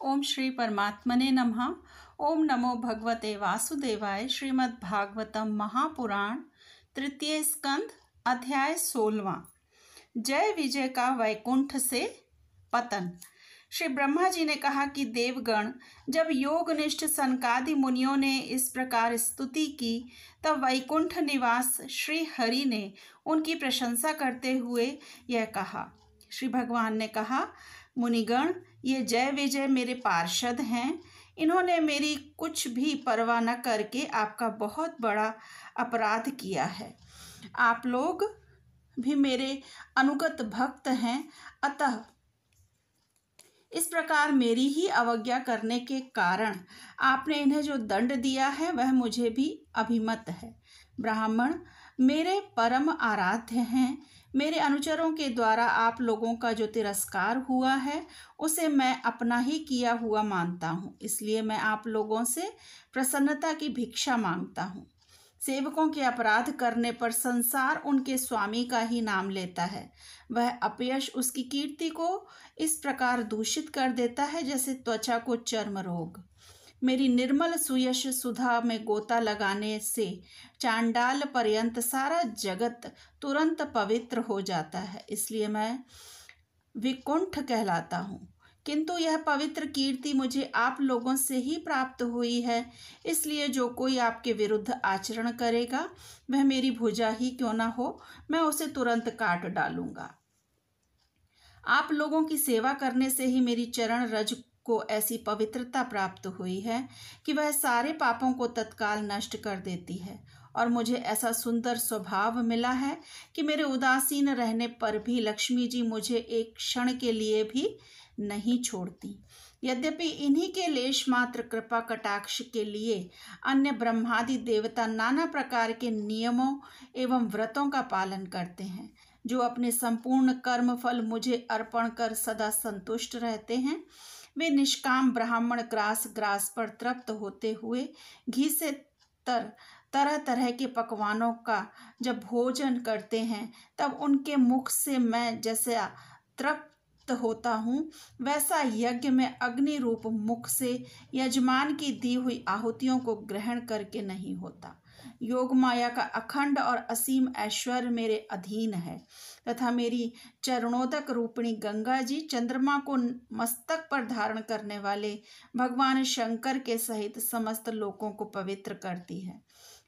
ओम श्री परमात्मने नमः। ओम नमो भगवते वासुदेवाय। श्रीमद् भागवतम महापुराण तृतीय स्कंद अध्याय 16वां। जय विजय का वैकुंठ से पतन। श्री ब्रह्मा जी ने कहा कि देवगण, जब योगनिष्ठ सनकादि मुनियों ने इस प्रकार स्तुति की, तब वैकुंठ निवास श्री हरि ने उनकी प्रशंसा करते हुए यह कहा। श्री भगवान ने कहा, मुनिगण, ये जय विजय मेरे पार्षद हैं। इन्होंने मेरी कुछ भी परवाह न करके आपका बहुत बड़ा अपराध किया है। आप लोग भी मेरे अनुगत भक्त हैं, अतः इस प्रकार मेरी ही अवज्ञा करने के कारण आपने इन्हें जो दंड दिया है वह मुझे भी अभिमत है। ब्राह्मण मेरे परम आराध्य हैं। मेरे अनुचरों के द्वारा आप लोगों का जो तिरस्कार हुआ है उसे मैं अपना ही किया हुआ मानता हूँ, इसलिए मैं आप लोगों से प्रसन्नता की भिक्षा मांगता हूँ। सेवकों के अपराध करने पर संसार उनके स्वामी का ही नाम लेता है। वह अपयश उसकी कीर्ति को इस प्रकार दूषित कर देता है जैसे त्वचा को चर्म रोग। मेरी निर्मल सुयश सुधा में गोता लगाने से चांडाल पर्यंत सारा जगत तुरंत पवित्र हो जाता है, इसलिए मैं विकुंठ कहलाता हूँ। किंतु यह पवित्र कीर्ति मुझे आप लोगों से ही प्राप्त हुई है, इसलिए जो कोई आपके विरुद्ध आचरण करेगा वह मेरी भुजा ही क्यों न हो, मैं उसे तुरंत काट डालूंगा। आप लोगों की सेवा करने से ही मेरी चरण रज को ऐसी पवित्रता प्राप्त हुई है कि वह सारे पापों को तत्काल नष्ट कर देती है, और मुझे ऐसा सुंदर स्वभाव मिला है कि मेरे उदासीन रहने पर भी लक्ष्मी जी मुझे एक क्षण के लिए भी नहीं छोड़ती। यद्यपि इन्हीं के लेश मात्र कृपा कटाक्ष के लिए अन्य ब्रह्मादि देवता नाना प्रकार के नियमों एवं व्रतों का पालन करते हैं, जो अपने संपूर्ण कर्म फल मुझे अर्पण कर सदा संतुष्ट रहते हैं। वे निष्काम ब्राह्मण ग्रास पर तृप्त होते हुए घी से तरह तरह के पकवानों का जब भोजन करते हैं, तब उनके मुख से मैं जैसा तृप्त होता हूँ, वैसा यज्ञ में अग्नि रूप मुख से यजमान की दी हुई आहुतियों को ग्रहण करके नहीं होता। योग माया का अखंड और असीम ऐश्वर्य मेरे अधीन है, तथा मेरी चरणोदक रूपिणी गंगा जी चंद्रमा को मस्तक पर धारण करने वाले भगवान शंकर के सहित समस्त लोकों को पवित्र करती है।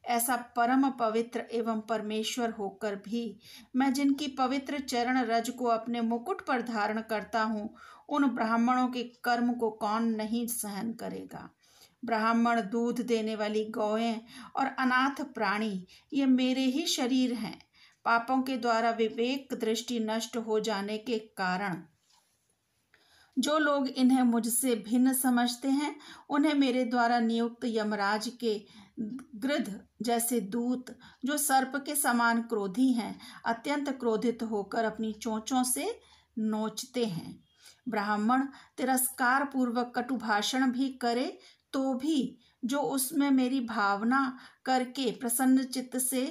ऐसा परम पवित्र एवं परमेश्वर होकर भी मैं जिनकी पवित्र चरण रज को अपने मुकुट पर धारण करता हूँ, उन ब्राह्मणों के कर्म को कौन नहीं सहन करेगा। ब्राह्मण, दूध देने वाली गौएं और अनाथ प्राणी ये मेरे ही शरीर हैं। पापों के द्वारा विवेक दृष्टि नष्ट हो जाने के कारण जो लोग इन्हें मुझसे भिन्न समझते हैं, उन्हें मेरे द्वारा नियुक्त यमराज के गृध्र जैसे दूत, जो सर्प के समान क्रोधी हैं, अत्यंत क्रोधित होकर अपनी चोंचों से नोचते हैं। ब्राह्मण तिरस्कार पूर्वक कटु भाषण भी करे तो भी जो उसमें मेरी भावना करके प्रसन्न चित्त से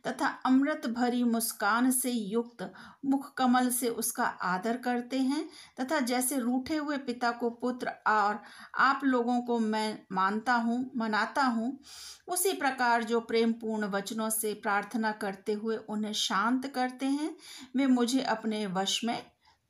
तथा अमृत भरी मुस्कान से युक्त मुख कमल से उसका आदर करते हैं, तथा जैसे रूठे हुए पिता को पुत्र और आप लोगों को मैं मनाता हूँ, उसी प्रकार जो प्रेम पूर्ण वचनों से प्रार्थना करते हुए उन्हें शांत करते हैं, वे मुझे अपने वश में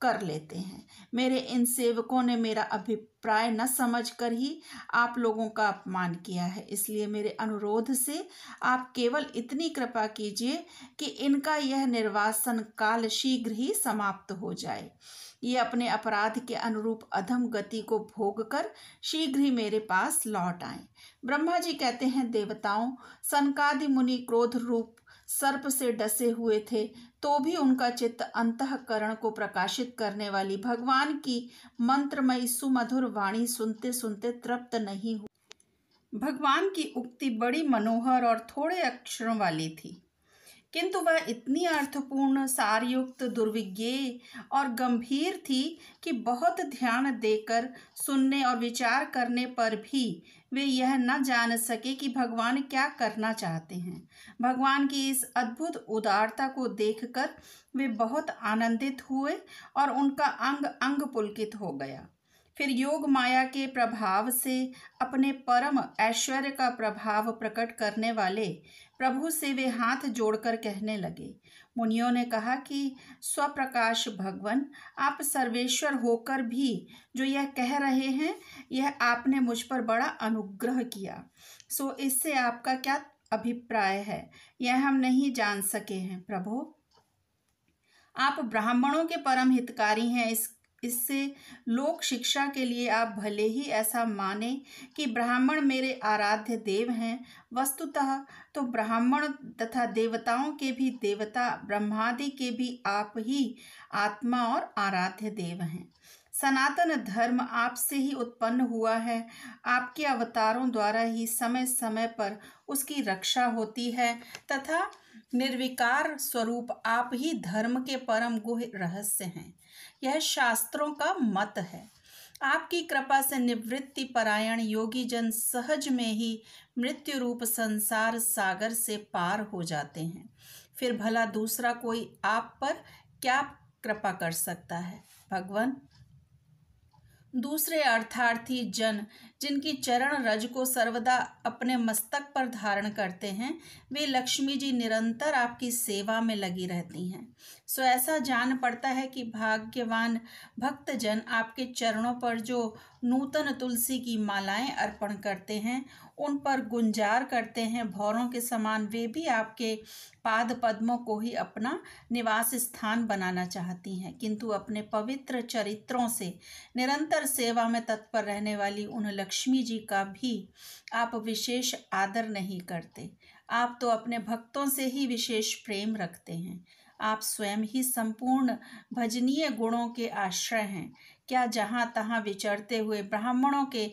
कर लेते हैं। मेरे इन सेवकों ने मेरा अभिप्राय न समझकर ही आप लोगों का अपमान किया है, इसलिए मेरे अनुरोध से आप केवल इतनी कृपा कीजिए कि इनका यह निर्वासन काल शीघ्र ही समाप्त हो जाए। ये अपने अपराध के अनुरूप अधम गति को भोग कर शीघ्र ही मेरे पास लौट आए। ब्रह्मा जी कहते हैं, देवताओं, सनकादि मुनि क्रोध रूप सर्प से डसे हुए थे, तो भी उनका चित्त अंतःकरण को प्रकाशित करने वाली भगवान की मंत्रमयी सुमधुर वाणी सुनते सुनते तृप्त नहीं हुआ। भगवान की उक्ति बड़ी मनोहर और थोड़े अक्षरों वाली थी, किंतु वह इतनी अर्थपूर्ण, सारयुक्त, दुर्विज्ञेय और गंभीर थी कि बहुत ध्यान देकर सुनने और विचार करने पर भी वे यह न जान सके कि भगवान क्या करना चाहते हैं। भगवान की इस अद्भुत उदारता को देखकर वे बहुत आनंदित हुए और उनका अंग अंग पुलकित हो गया। फिर योग माया के प्रभाव से अपने परम ऐश्वर्य का प्रभाव प्रकट करने वाले प्रभु से वे हाथ जोड़कर कहने लगे। मुनियों ने कहा कि स्वप्रकाश भगवान, आप सर्वेश्वर होकर भी जो यह कह रहे हैं, यह आपने मुझ पर बड़ा अनुग्रह किया। सो इससे आपका क्या अभिप्राय है, यह हम नहीं जान सके हैं। प्रभु, आप ब्राह्मणों के परम हितकारी हैं। इससे लोक शिक्षा के लिए आप भले ही ऐसा माने कि ब्राह्मण मेरे आराध्य देव हैं, वस्तुतः तो ब्राह्मण तथा देवताओं के भी देवता, ब्रह्मादि के भी आप ही आत्मा और आराध्य देव हैं। सनातन धर्म आपसे ही उत्पन्न हुआ है। आपके अवतारों द्वारा ही समय समय पर उसकी रक्षा होती है तथा निर्विकार स्वरूप आप ही धर्म के परम गुह्य रहस्य हैं। यह शास्त्रों का मत है। आपकी कृपा से निवृत्ति परायण योगी जन सहज में ही मृत्यु रूप संसार सागर से पार हो जाते हैं। फिर भला दूसरा कोई आप पर क्या कृपा कर सकता है। भगवान, दूसरे अर्थार्थी जन जिनकी चरण रज को सर्वदा अपने मस्तक पर धारण करते हैं, वे लक्ष्मी जी निरंतर आपकी सेवा में लगी रहती हैं। सो ऐसा जान पड़ता है कि भाग्यवान भक्तजन आपके चरणों पर जो नूतन तुलसी की मालाएं अर्पण करते हैं, उन पर गुंजार करते हैं। भौरों के समान वे भी आपके पाद पद्मों को ही अपना निवास स्थान बनाना चाहती हैं, किंतु अपने पवित्र चरित्रों से निरंतर सेवा में तत्पर रहने वाली उन लक्ष्मी जी का भी आप विशेष आदर नहीं करते। आप तो अपने भक्तों से ही विशेष प्रेम रखते हैं। आप स्वयं ही संपूर्ण भजनीय गुणों के आश्रय हैं। क्या जहाँ तहाँ विचरते हुए ब्राह्मणों के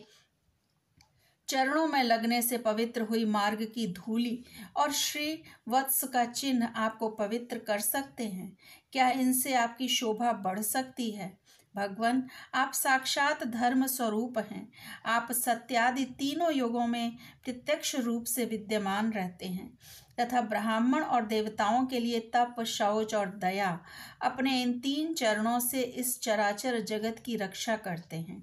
चरणों में लगने से पवित्र हुई मार्ग की धूलि और श्री वत्स का चिन्ह आपको पवित्र कर सकते हैं? क्या इनसे आपकी शोभा बढ़ सकती है? भगवान, आप साक्षात धर्म स्वरूप हैं। आप सत्यादि तीनों युगों में प्रत्यक्ष रूप से विद्यमान रहते हैं तथा ब्राह्मण और देवताओं के लिए तप, शौच और दया, अपने इन तीन चरणों से इस चराचर जगत की रक्षा करते हैं।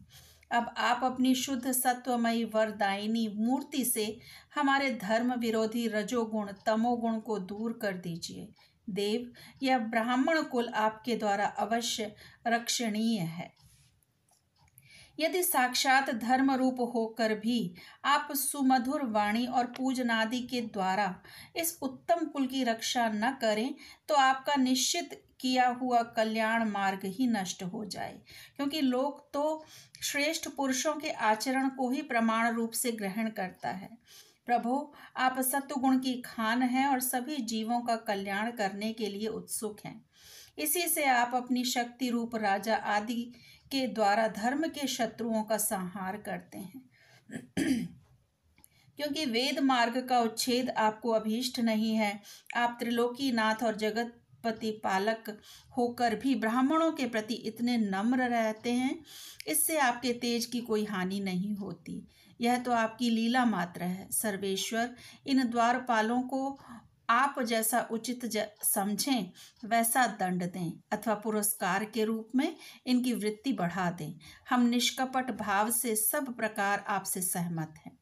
अब आप अपनी शुद्ध सत्वमयी वरदायिनी मूर्ति से हमारे धर्म विरोधी रजोगुण तमोगुण को दूर कर दीजिए। देव, यह ब्राह्मण कुल आपके द्वारा अवश्य रक्षणीय है। यदि साक्षात धर्म रूप होकर भी आप सुमधुर वाणी और पूजनादि के द्वारा इस उत्तम कुल की रक्षा न करें, तो आपका निश्चित किया हुआ कल्याण मार्ग ही नष्ट हो जाए, क्योंकि लोग तो श्रेष्ठ पुरुषों के आचरण को ही प्रमाण रूप से ग्रहण करता है। प्रभु, आप सत्वगुण की खान हैं और सभी जीवों का कल्याण करने के लिए उत्सुक हैं। इसी से आप अपनी शक्ति रूप राजा आदि के द्वारा धर्म के शत्रुओं का संहार करते हैं। क्योंकि वेद मार्ग का उच्छेद आपको अभीष्ट नहीं है, आप त्रिलोकी नाथ और जगतपति पालक होकर भी ब्राह्मणों के प्रति इतने नम्र रहते हैं। इससे आपके तेज की कोई हानि नहीं होती। यह तो आपकी लीला मात्र है। सर्वेश्वर, इन द्वारपालों को आप जैसा उचित समझें वैसा दंड दें अथवा पुरस्कार के रूप में इनकी वृत्ति बढ़ा दें। हम निष्कपट भाव से सब प्रकार आपसे सहमत हैं।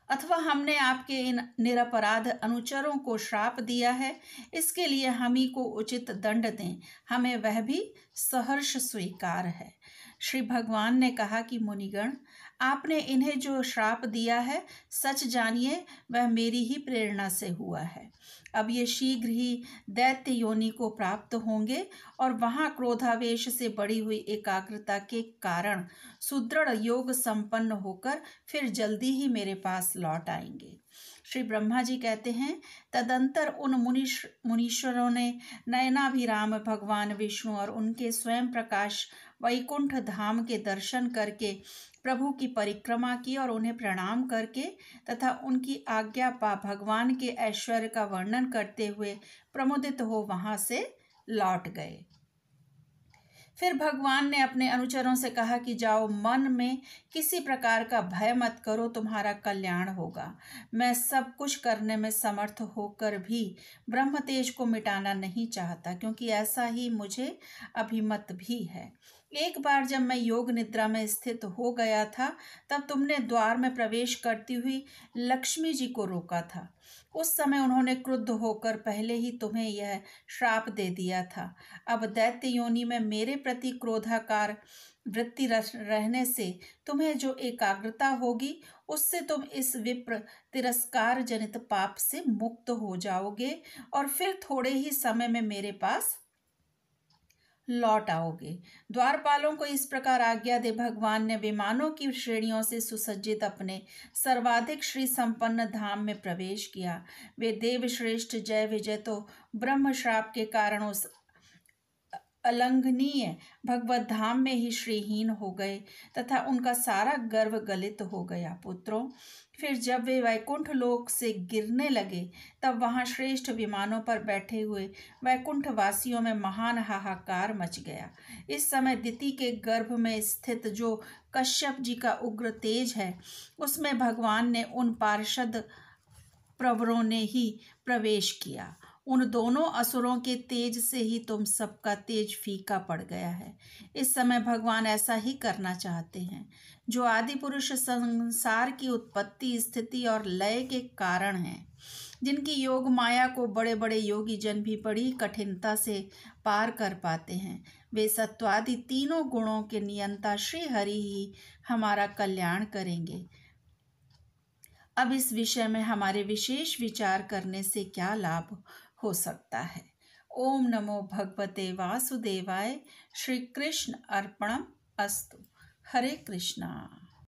अथवा हमने आपके इन निरपराध अनुचरों को श्राप दिया है, इसके लिए हम ही को उचित दंड दें, हमें वह भी सहर्ष स्वीकार है। श्री भगवान ने कहा कि मुनिगण, आपने इन्हें जो श्राप दिया है, सच जानिए वह मेरी ही प्रेरणा से हुआ है। अब ये शीघ्र ही दैत्य योनि को प्राप्त होंगे और वहाँ क्रोधावेश से बढ़ी हुई एकाग्रता के कारण सुदृढ़ योग संपन्न होकर फिर जल्दी ही मेरे पास लौट आएंगे। श्री ब्रह्मा जी कहते हैं, तदंतर उन मुनीश्वरों ने नयनाभिराम भगवान विष्णु और उनके स्वयं प्रकाश वैकुंठ धाम के दर्शन करके प्रभु की परिक्रमा की और उन्हें प्रणाम करके तथा उनकी आज्ञा पा भगवान के ऐश्वर्य का वर्णन करते हुए प्रमुदित हो वहां से लौट गए। फिर भगवान ने अपने अनुचरों से कहा कि जाओ, मन में किसी प्रकार का भय मत करो, तुम्हारा कल्याण होगा। मैं सब कुछ करने में समर्थ होकर भी ब्रह्म तेज को मिटाना नहीं चाहता, क्योंकि ऐसा ही मुझे अभिमत भी है। एक बार जब मैं योग निद्रा में स्थित हो गया था, तब तुमने द्वार में प्रवेश करती हुई लक्ष्मी जी को रोका था। उस समय उन्होंने क्रुद्ध होकर पहले ही तुम्हें यह श्राप दे दिया था। अब दैत्य योनि में मेरे प्रति क्रोधाकार वृत्ति रहने से तुम्हें जो एकाग्रता होगी, उससे तुम इस विप्र तिरस्कार जनित पाप से मुक्त हो जाओगे और फिर थोड़े ही समय में मेरे पास लौट आओगे। द्वारपालों को इस प्रकार आज्ञा दे भगवान ने विमानों की श्रेणियों से सुसज्जित अपने सर्वाधिक श्री संपन्न धाम में प्रवेश किया। वे देव श्रेष्ठ जय विजय तो ब्रह्म श्राप के कारण उस अलंघनीय भगवत धाम में ही श्रीहीन हो गए तथा उनका सारा गर्व गलित हो गया। पुत्रों, फिर जब वे वैकुंठ लोक से गिरने लगे, तब वहां श्रेष्ठ विमानों पर बैठे हुए वैकुंठ वासियों में महान हाहाकार मच गया। इस समय दिति के गर्भ में स्थित जो कश्यप जी का उग्र तेज है, उसमें भगवान ने उन पार्षद प्रवरों ने ही प्रवेश किया। उन दोनों असुरों के तेज से ही तुम सबका तेज फीका पड़ गया है। इस समय भगवान ऐसा ही करना चाहते हैं। जो आदि पुरुष संसार की उत्पत्ति, स्थिति और लय के कारण हैं, जिनकी योग माया को बड़े बड़े योगी जन भी बड़ी कठिनता से पार कर पाते हैं, वे सत्वादि तीनों गुणों के नियंता श्री हरि ही हमारा कल्याण करेंगे। अब इस विषय में हमारे विशेष विचार करने से क्या लाभ हो सकता है। ओम नमो भगवते वासुदेवाय। श्री कृष्ण अर्पणम अस्तु। हरे कृष्णा।